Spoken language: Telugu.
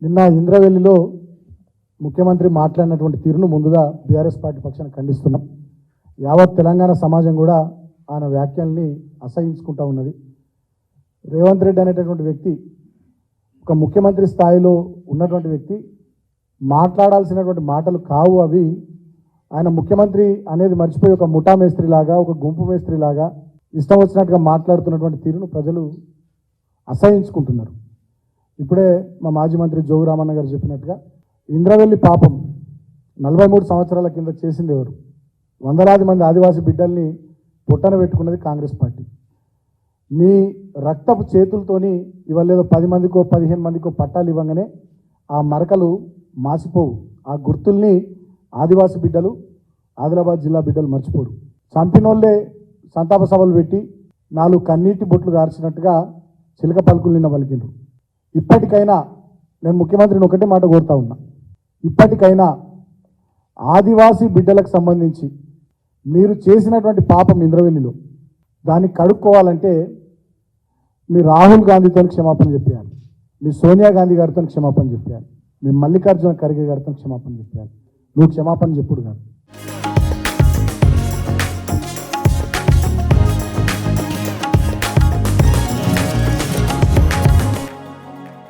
నిన్న ఇంద్రవెల్లిలో ముఖ్యమంత్రి మాట్లాడినటువంటి తీరును ముందుగా బీఆర్ఎస్ పార్టీ పక్షాన ఖండిస్తున్నాం. యావత్ తెలంగాణ సమాజం కూడా ఆయన వ్యాఖ్యల్ని అసహించుకుంటా ఉన్నది. రేవంత్ రెడ్డి అనేటటువంటి వ్యక్తి ఒక ముఖ్యమంత్రి స్థాయిలో ఉన్నటువంటి వ్యక్తి మాట్లాడాల్సినటువంటి మాటలు కావు అవి. ఆయన ముఖ్యమంత్రి అనేది మర్చిపోయి ఒక ముఠా మేస్త్రి లాగా, ఒక గుంపు మేస్త్రి లాగా ఇష్టం వచ్చినట్టుగా మాట్లాడుతున్నటువంటి తీరును ప్రజలు అసహించుకుంటున్నారు. ఇప్పుడే మా మాజీ మంత్రి జోగురామన్న గారు చెప్పినట్టుగా ఇంద్రవెల్లి పాపం 43 సంవత్సరాల కింద చేసింది ఎవరు? వందలాది మంది ఆదివాసీ బిడ్డల్ని పొట్టన పెట్టుకున్నది కాంగ్రెస్ పార్టీ. మీ రక్తపు చేతులతోని ఇవాళ ఏదో 10 మందికో 15 మందికో పట్టాలు ఇవ్వగానే ఆ మరకలు మాసిపోవు. ఆ గుర్తుల్ని ఆదివాసీ బిడ్డలు, ఆదిలాబాద్ జిల్లా బిడ్డలు మర్చిపోరు. చంపినోళ్ళే సంతాప సభలు పెట్టి 4 కన్నీటి బొట్లు గార్చినట్టుగా చిలక పలుకులు నిన్న పలికిండ్రు. ఇప్పటికైనా నేను ముఖ్యమంత్రిని ఒకటే మాట కోరుతా ఉన్నా, ఇప్పటికైనా ఆదివాసీ బిడ్డలకు సంబంధించి మీరు చేసినటువంటి పాపం ఇంద్రవెల్లిలో దాన్ని కడుక్కోవాలంటే మీ రాహుల్ గాంధీతో క్షమాపణ చెప్పేయాలి, మీ సోనియా గాంధీ గారితో క్షమాపణ చెప్పేయాలి, మీ మల్లికార్జున ఖర్గే గారితో క్షమాపణ చెప్పేయాలి. నువ్వు క్షమాపణ చెప్పుడు కాదు.